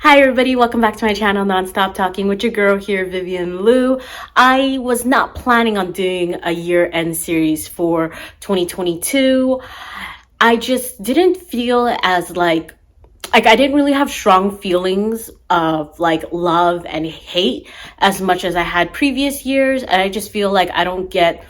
Hi everybody, welcome back to my channel, Nonstop Talking with your girl here, Vivian Liu. I was not planning on doing a year-end series for 2022. I just didn't feel as I didn't really have strong feelings of love and hate as much as I had previous years. And I just feel like I don't get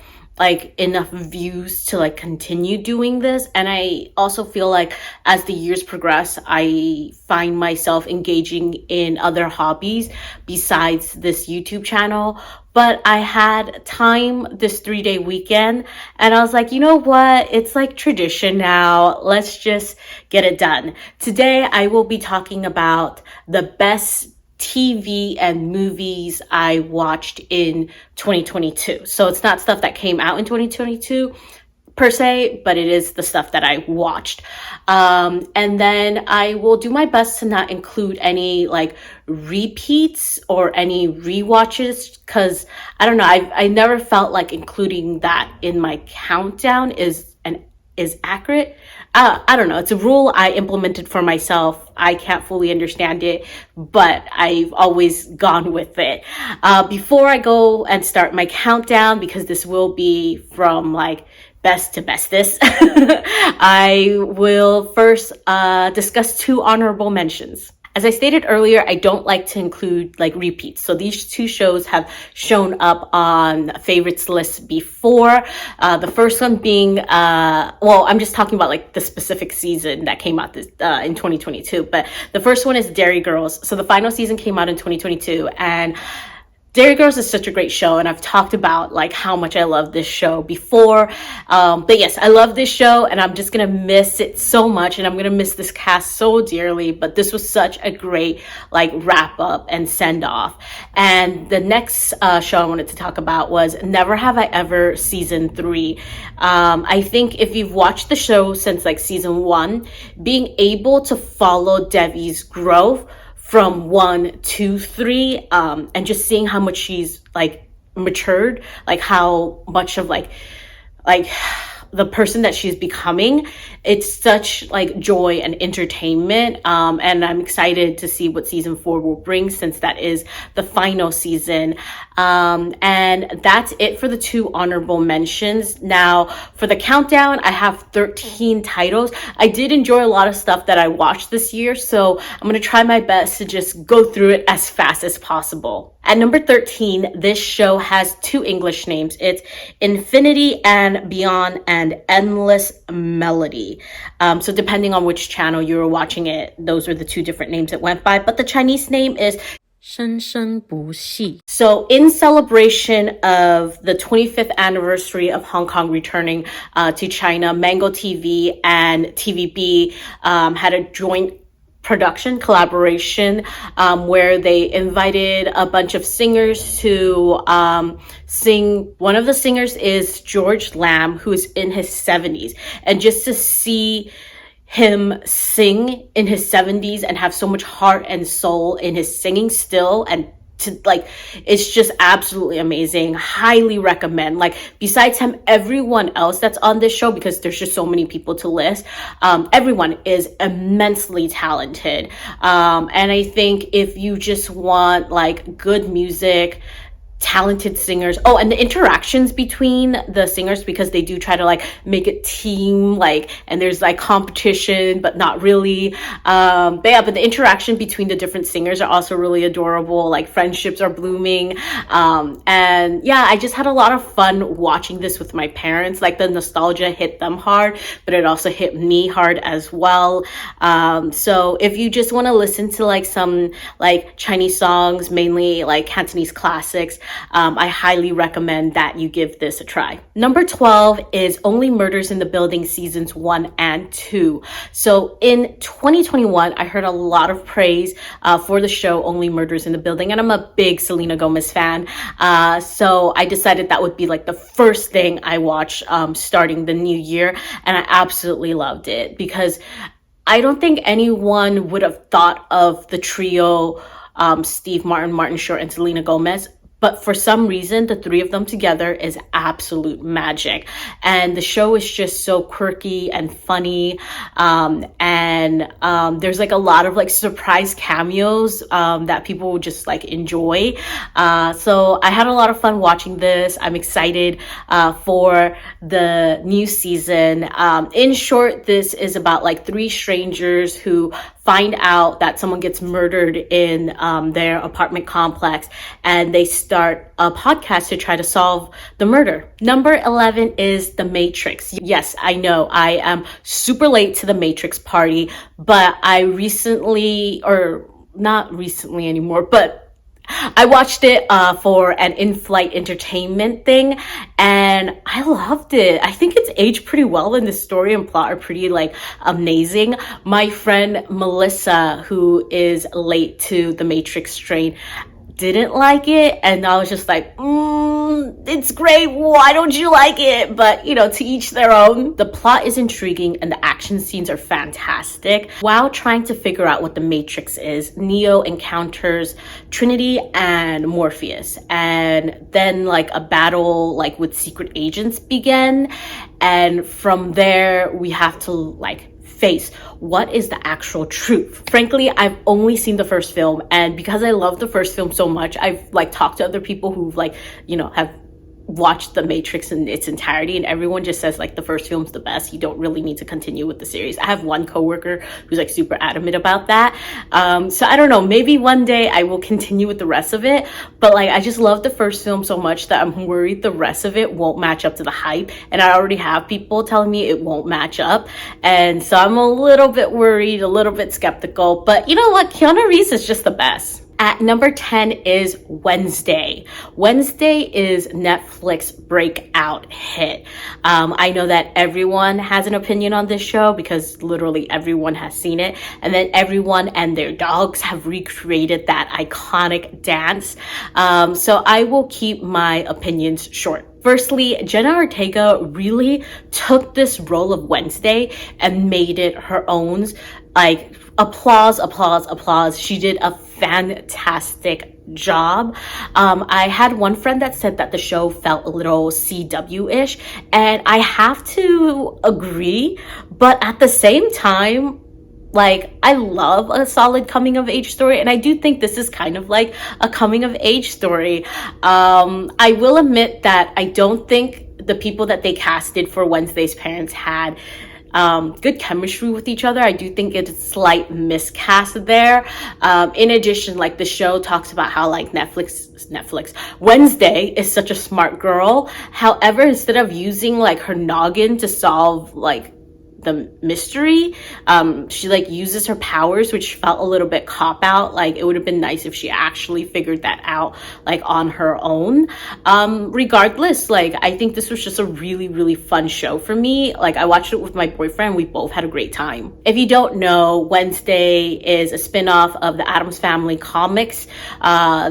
enough views to continue doing this. And I also feel like as the years progress, I find myself engaging in other hobbies besides this YouTube channel. But I had time this 3-day weekend and I was like, you know what? It's like tradition now. Let's just get it done. Today, I will be talking about the best TV and movies I watched in 2022. So it's not stuff that came out in 2022 per se, but it is the stuff that I watched. And then I will do my best to not include any repeats or any rewatches, because I don't know, I never felt like including that in my countdown is accurate. I don't know. It's a rule I implemented for myself. I can't fully understand it, but I've always gone with it. Before I go and start my countdown, because this will be from best to bestest, I will first discuss 2 honorable mentions. As I stated earlier, I don't like to include repeats. So these 2 shows have shown up on favorites lists before. The first one being, I'm just talking about the specific season that came out in 2022. But the first one is Dairy Girls. So the final season came out in 2022, and Dairy Girls is such a great show, and I've talked about how much I love this show before. But yes, I love this show, and I'm just gonna miss it so much, and I'm gonna miss this cast so dearly. But this was such a great wrap up and send off. And the next show I wanted to talk about was Never Have I Ever season 3. I think if you've watched the show since season 1, being able to follow Devi's growth from 1 to 3, and just seeing how much she's matured, how much of the person that she's becoming, it's such joy and entertainment, and I'm excited to see what season 4 will bring, since that is the final season. And that's it for the 2 honorable mentions. Now for the countdown, I have 13 titles. I did enjoy a lot of stuff that I watched this year, so I'm gonna try my best to just go through it as fast as possible. At number 13, this show has 2 English names. It's Infinity and Beyond and Endless Melody. So depending on which channel you were watching it, those are the 2 different names it went by. But the Chinese name is 生生不息. So in celebration of the 25th anniversary of Hong Kong returning to China, Mango TV and TVB had a joint production collaboration where they invited a bunch of singers to sing. One of the singers is George Lam, who is in his 70s, and just to see him sing in his 70s and have so much heart and soul in his singing still, and to it's just absolutely amazing. Highly recommend. Besides him, everyone else that's on this show, because there's just so many people to list, everyone is immensely talented, and I think if you just want good music, talented singers. Oh, and the interactions between the singers, because they do try to make it team, and there's competition, but not really. But the interaction between the different singers are also really adorable. Friendships are blooming. And yeah, I just had a lot of fun watching this with my parents. The nostalgia hit them hard, but it also hit me hard as well. So if you just want to listen to some Chinese songs, mainly Cantonese classics, I highly recommend that you give this a try. Number 12 is Only Murders in the Building seasons 1 and 2. So in 2021, I heard a lot of praise for the show Only Murders in the Building, and I'm a big Selena Gomez fan. So I decided that would be the first thing I watch starting the new year, and I absolutely loved it, because I don't think anyone would have thought of the trio, Steve Martin, Martin Short, and Selena Gomez, But for some reason, the three of them together is absolute magic. And the show is just so quirky and funny. There's like a lot of like surprise cameos that people will just like enjoy. So I had a lot of fun watching this. I'm excited for the new season. In short, this is about like three strangers who find out that someone gets murdered in their apartment complex, and they start a podcast to try to solve the murder. Number 11 is The Matrix. Yes, I know I am super late to the Matrix party, but I recently, or not recently anymore, but I watched it for an in-flight entertainment thing, and I loved it. I think it's aged pretty well, and the story and plot are pretty like amazing. My friend Melissa, who is late to the Matrix train, didn't like it, and I was just like, it's great, why don't you like it? But you know, to each their own. The plot is intriguing and the action scenes are fantastic. While trying to figure out what the Matrix is, Neo encounters Trinity and Morpheus, and then like a battle like with secret agents begin, and from there we have to like face what is the actual truth. Frankly, I've only seen the first film, and because I love the first film so much, I've like talked to other people who've like, you know, have watched The Matrix in its entirety, and everyone just says like the first film's the best. You don't really need to continue with the series. I have one coworker who's like super adamant about that. So I don't know, maybe one day I will continue with the rest of it, but like I just love the first film so much that I'm worried the rest of it won't match up to the hype, and I already have people telling me it won't match up, and so I'm a little bit worried, a little bit skeptical. But you know what, Keanu Reeves is just the best. At number 10 is Wednesday. Wednesday is Netflix breakout hit. I know that everyone has an opinion on this show because literally everyone has seen it. And then everyone and their dogs have recreated that iconic dance. So I will keep my opinions short. Firstly, Jenna Ortega really took this role of Wednesday and made it her own. Like, applause, applause, applause. She did a fantastic job. I had one friend that said that the show felt a little CW-ish, and I have to agree, but at the same time, like, I love a solid coming of age story, and I do think this is kind of like a coming of age story. I will admit that I don't think the people that they casted for Wednesday's parents had good chemistry with each other. I do think it's a slight miscast there. In addition, like the show talks about how like Netflix Wednesday is such a smart girl. However, instead of using like her noggin to solve like the mystery, she like uses her powers, which felt a little bit cop out. Like it would have been nice if she actually figured that out like on her own. Regardless, like I think this was just a really, really fun show for me. Like I watched it with my boyfriend, we both had a great time. If you don't know, Wednesday is a spin-off of the Addams Family comics.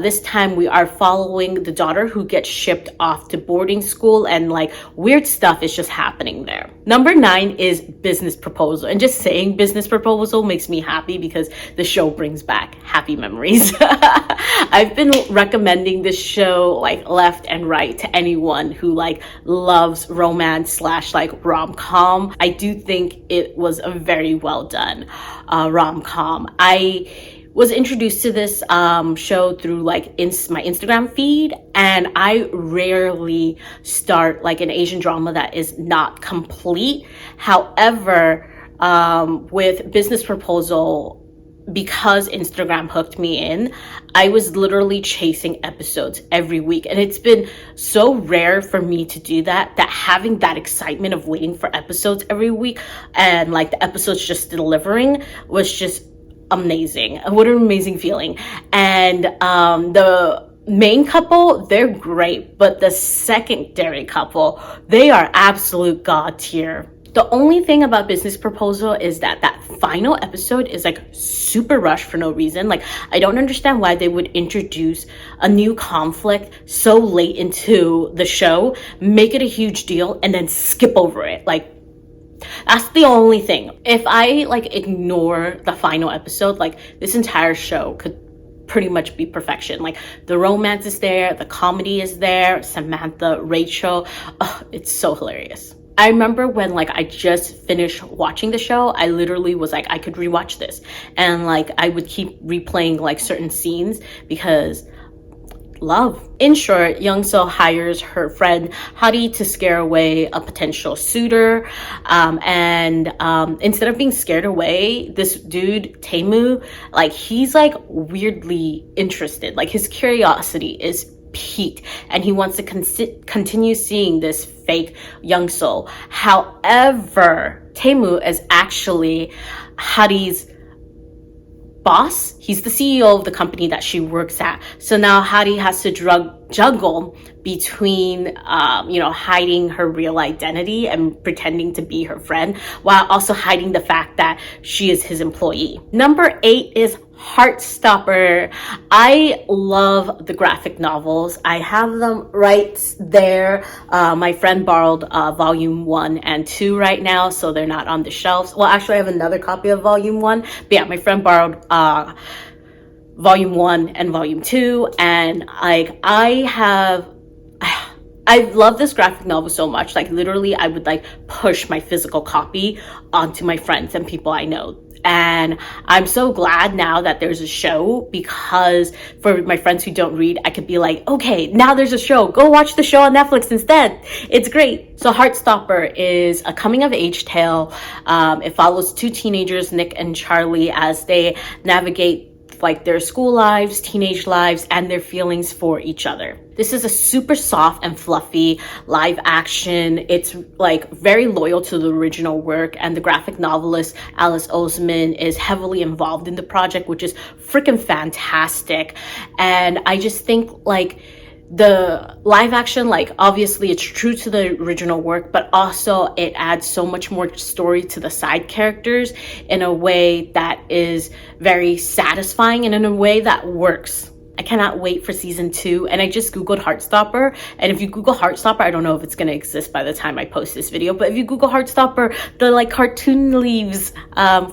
This time we are following the daughter who gets shipped off to boarding school, and like weird stuff is just happening there. Number 9 is Business Proposal, and just saying Business Proposal makes me happy because the show brings back happy memories. I've been recommending this show like left and right to anyone who like loves romance slash like rom-com. I do think it was a very well done rom-com. I was introduced to this show through like my Instagram feed, and I rarely start like an Asian drama that is not complete. However, with Business Proposal, because Instagram hooked me in, I was literally chasing episodes every week, and it's been so rare for me to do that, that having that excitement of waiting for episodes every week and like the episodes just delivering was just amazing. What an amazing feeling. And the main couple, they're great, but the secondary couple, they are absolute god tier. The only thing about Business Proposal is that that final episode is like super rushed for no reason. Like I don't understand why they would introduce a new conflict so late into the show, make it a huge deal, and then skip over it. Like that's the only thing. If I like ignore the final episode, like this entire show could pretty much be perfection. Like the romance is there, the comedy is there, Samantha, Rachel, oh, it's so hilarious. I remember when like I just finished watching the show, I literally was like, I could rewatch this. And like I would keep replaying like certain scenes because love. In short, Young So hires her friend Hadi to scare away a potential suitor. Instead of being scared away, this dude, Taemu, like he's like weirdly interested. Like his curiosity is piqued and he wants to continue seeing this fake Young So. However, Taemu is actually Hadi's boss. He's the CEO of the company that she works at. So now Hadi has to juggle between, hiding her real identity and pretending to be her friend while also hiding the fact that she is his employee. Number 8 is Heartstopper. I love the graphic novels. I have them right there. My friend borrowed volume 1 and 2 right now, so they're not on the shelves. Well, actually I have another copy of volume 1, but yeah, my friend borrowed volume 1 and volume 2, and like I love this graphic novel so much. Like literally I would like push my physical copy onto my friends and people I know. And I'm so glad now that there's a show, because for my friends who don't read, I could be like, okay, now there's a show. Go watch the show on Netflix instead. It's great. So Heartstopper is a coming of age tale. It follows 2 teenagers, Nick and Charlie, as they navigate like their school lives, teenage lives, and their feelings for each other. This is a super soft and fluffy live action. It's like very loyal to the original work, and the graphic novelist Alice Oseman is heavily involved in the project, which is freaking fantastic. And I just think like the live action, like obviously it's true to the original work, but also it adds so much more story to the side characters in a way that is very satisfying and in a way that works. I cannot wait for season 2. And I just Googled Heartstopper. And if you Google Heartstopper, I don't know if it's going to exist by the time I post this video, but if you Google Heartstopper, the like cartoon leaves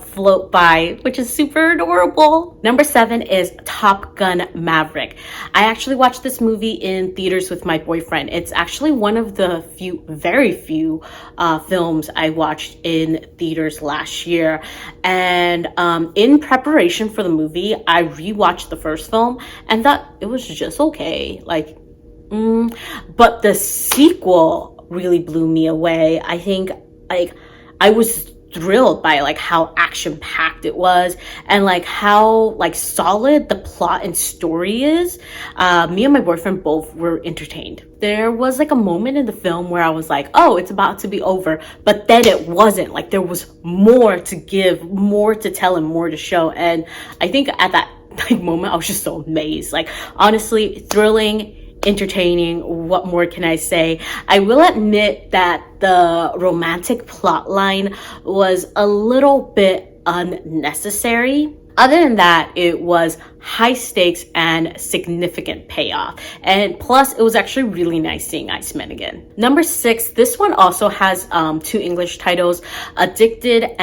float by, which is super adorable. Number 7 is Top Gun Maverick. I actually watched this movie in theaters with my boyfriend. It's actually one of the very few films I watched in theaters last year. And in preparation for the movie, I rewatched the first film and thought it was just okay. But the sequel really blew me away. I think like I was thrilled by like how action-packed it was and like how like solid the plot and story is. Me and my boyfriend both were entertained. There was like a moment in the film where I was like, oh, it's about to be over, but then it wasn't. Like there was more to give, more to tell, and more to show. And I think at that moment I was just so amazed. Like honestly, thrilling, entertaining. What more can I say? I will admit that the romantic plot line was a little bit unnecessary. Other than that, it was high stakes and significant payoff. And plus, it was actually really nice seeing Iceman again. Number 6, this one also has 2 English titles, Addicted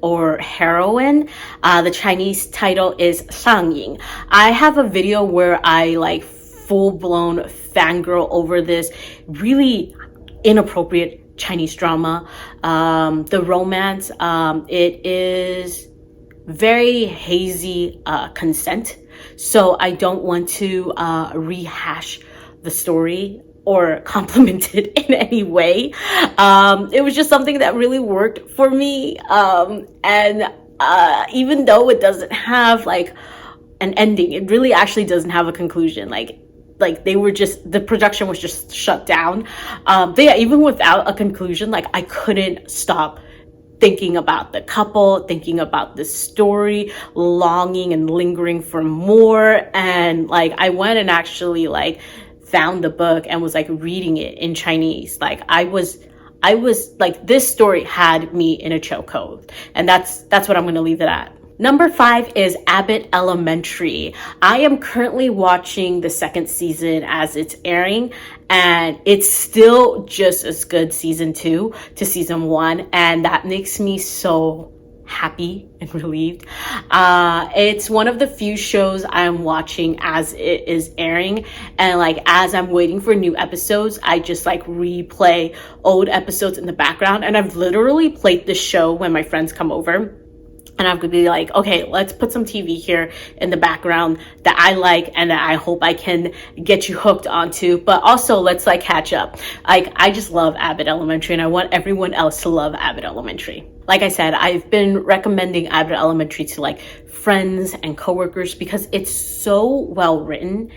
or Heroine. The Chinese title is Sangying. I have a video where I like full-blown fangirl over this really inappropriate Chinese drama. The romance, it is very hazy consent, so I don't want to rehash the story or compliment it in any way. It was just something that really worked for me, and even though it doesn't have like an ending, it really actually doesn't have a conclusion. Like they were just, the production was just shut down. But yeah, even without a conclusion, like I couldn't stop thinking about the couple, thinking about the story, longing and lingering for more. And like I went and actually like found the book and was like reading it in Chinese. Like I was like, this story had me in a chokehold, and that's what I'm gonna leave it at. Number 5 is Abbott Elementary. I am currently watching the 2nd season as it's airing, and it's still just as good season 2 to season 1, and that makes me so happy and relieved. It's one of the few shows I'm watching as it is airing, and like as I'm waiting for new episodes, I just like replay old episodes in the background. And I've literally played this show when my friends come over, and I'm gonna be like, okay, let's put some TV here in the background that I like and that I hope I can get you hooked onto. But also, let's like catch up. Like, I just love Abbott Elementary, and I want everyone else to love Abbott Elementary. Like I said, I've been recommending Abbott Elementary to like friends and coworkers because it's so well written.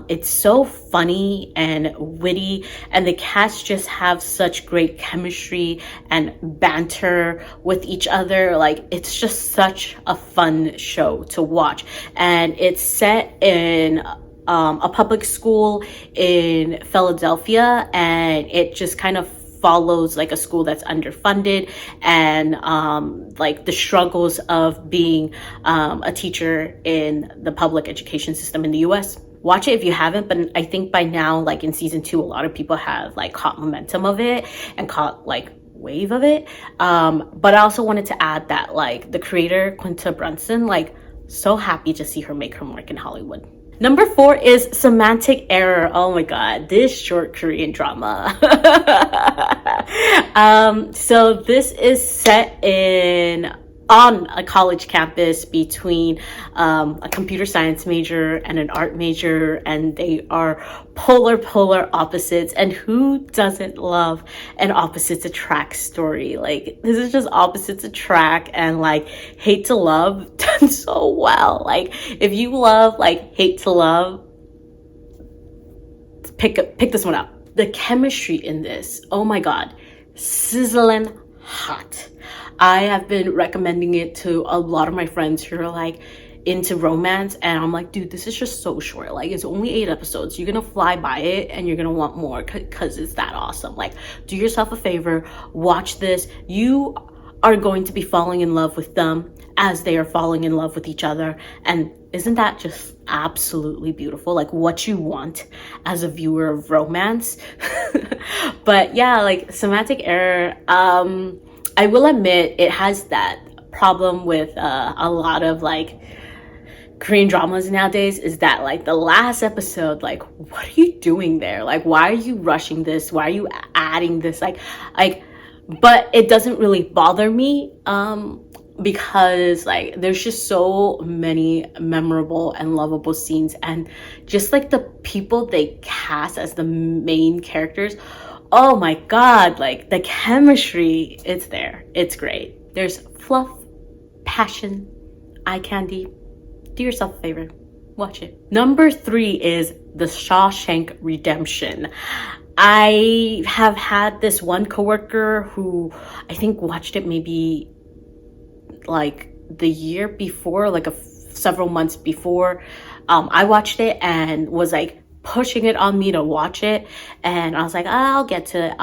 It's so funny and witty, and the cast just have such great chemistry and banter with each other. Like, it's just such a fun show to watch, and it's set in a public school in Philadelphia, and it just kind of follows like a school that's underfunded, and like the struggles of being a teacher in the public education system in the US. Watch it if you haven't, but I think by now, like in season 2, a lot of people have like caught momentum of it and caught like wave of it. But I also wanted to add that like the creator, Quinta Brunson, like so happy to see her make her mark in Hollywood. Number 4 is Semantic Error. Oh my God, this short Korean drama. So this is set on a college campus between a computer science major and an art major, and they are polar opposites. And who doesn't love an opposites attract story? Like, this is just opposites attract and like hate to love done so well. Like, if you love like hate to love, pick this one up. The chemistry in this, oh my God, sizzling hot. I have been recommending it to a lot of my friends who are like into romance, and I'm like, dude, this is just so short. Like, it's only 8 episodes. You're gonna fly by it and you're gonna want more because it's that awesome. Like, do yourself a favor, watch this. You are going to be falling in love with them as they are falling in love with each other. And isn't that just absolutely beautiful? Like, what you want as a viewer of romance. But yeah, like Semantic Error, I will admit it has that problem with a lot of like Korean dramas nowadays, is that like the last episode, like, what are you doing there? Like, why are you rushing this? Why are you adding this? Like, but it doesn't really bother me because like there's just so many memorable and lovable scenes, and just like the people they cast as the main characters. Oh my God, like the chemistry, it's there. It's great. There's fluff, passion, eye candy. Do yourself a favor. Watch it. Number 3 is The Shawshank Redemption. I have had this one coworker who I think watched it maybe like the year before, like several months before I watched it, and was like pushing it on me to watch it. And I was like, I'll get to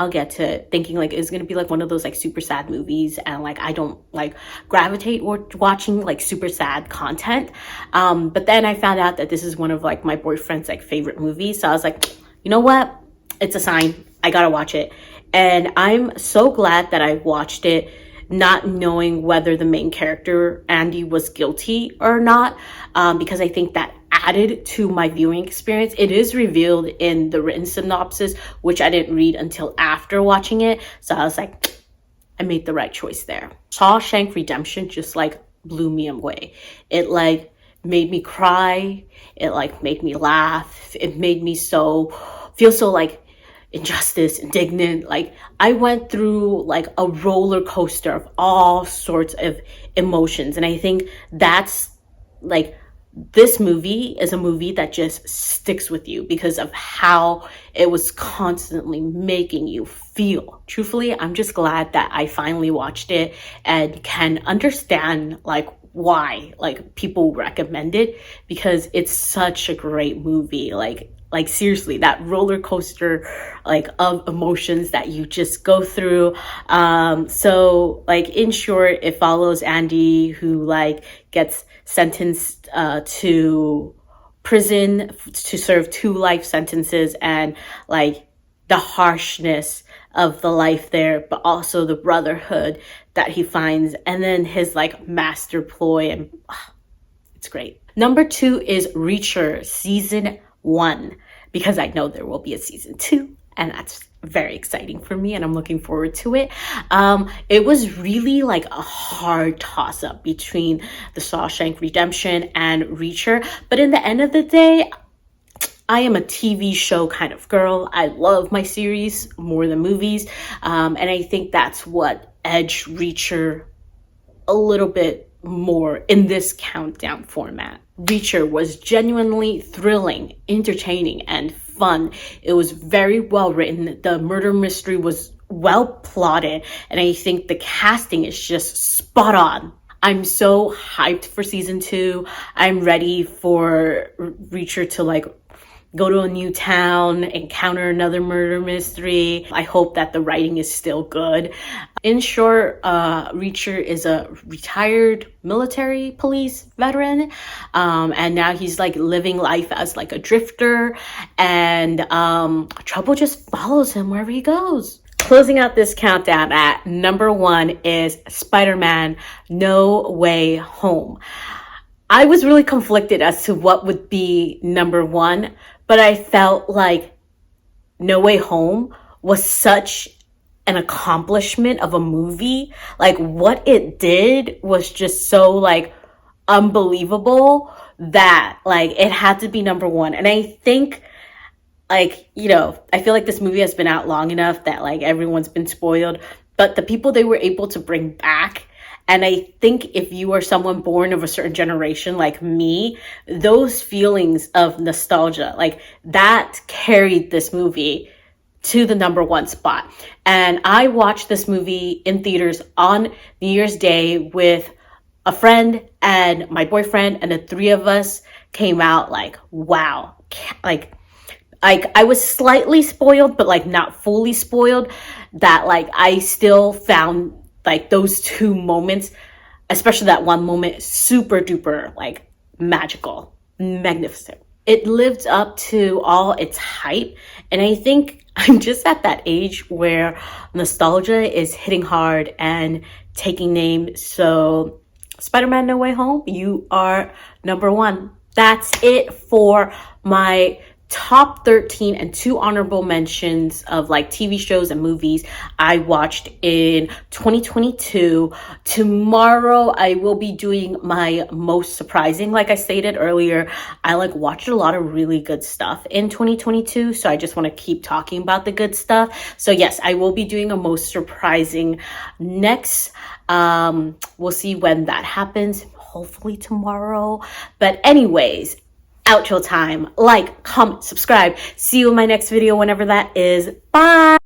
it, thinking like it's gonna be like one of those like super sad movies, and like I don't like gravitate or watching like super sad content. But then I found out that this is one of like my boyfriend's like favorite movies, so I was like, you know what, it's a sign, I gotta watch it. And I'm so glad that I watched it not knowing whether the main character Andy was guilty or not, because I think that added to my viewing experience. It is revealed in the written synopsis, which I didn't read until after watching it. So I was like, I made the right choice there. Shawshank Redemption just like blew me away. It like made me cry. It like made me laugh. It made me feel so like injustice, indignant. Like, I went through like a roller coaster of all sorts of emotions. And I think that's like, this movie is a movie that just sticks with you because of how it was constantly making you feel. Truthfully, I'm just glad that I finally watched it and can understand like why like people recommend it, because it's such a great movie. Like seriously, that roller coaster like of emotions that you just go through. So like in short, it follows Andy, who like gets sentenced to prison to serve 2 life sentences, and like the harshness of the life there, but also the brotherhood that he finds, and then his like master ploy, and it's great. Number 2 is Reacher season 1, because I know there will be a season 2, and that's very exciting for me, and I'm looking forward to it. It was really like a hard toss up between the Shawshank Redemption and Reacher, but in the end of the day, I am a TV show kind of girl. I love my series more than movies. And I think that's what edged Reacher a little bit more in this countdown format. Reacher was genuinely thrilling, entertaining, and fun. It was very well written. The murder mystery was well plotted. And I think the casting is just spot on. I'm so hyped for season 2. I'm ready for Reacher to like go to a new town, encounter another murder mystery. I hope that the writing is still good. In short, Reacher is a retired military police veteran, and now he's like living life as like a drifter, and trouble just follows him wherever he goes. Closing out this countdown at number 1 is Spider-Man No Way Home. I was really conflicted as to what would be number 1, but I felt like No Way Home was such an accomplishment of a movie. Like what it did was just so like unbelievable that like it had to be number 1. And I think like, you know, I feel like this movie has been out long enough that like everyone's been spoiled, but the people they were able to bring back, and I think if you are someone born of a certain generation like me, those feelings of nostalgia, like that carried this movie to the number 1 spot. And I watched this movie in theaters on New Year's Day with a friend and my boyfriend, and the 3 of us came out like, wow. Like I was slightly spoiled, but like not fully spoiled, that like I still found like those 2 moments, especially that one moment, super duper like magical, magnificent. It lived up to all its hype. And I think I'm just at that age where nostalgia is hitting hard and taking name. So Spider-Man No Way Home, you are number 1. That's it for my top 13 and 2 honorable mentions of like TV shows and movies I watched in 2022. Tomorrow I will be doing my most surprising. Like I stated earlier, I like watched a lot of really good stuff in 2022, so I just want to keep talking about the good stuff. So yes, I will be doing a most surprising next. We'll see when that happens, hopefully tomorrow. But anyways, outro time. Like, comment, subscribe. See you in my next video whenever that is. Bye.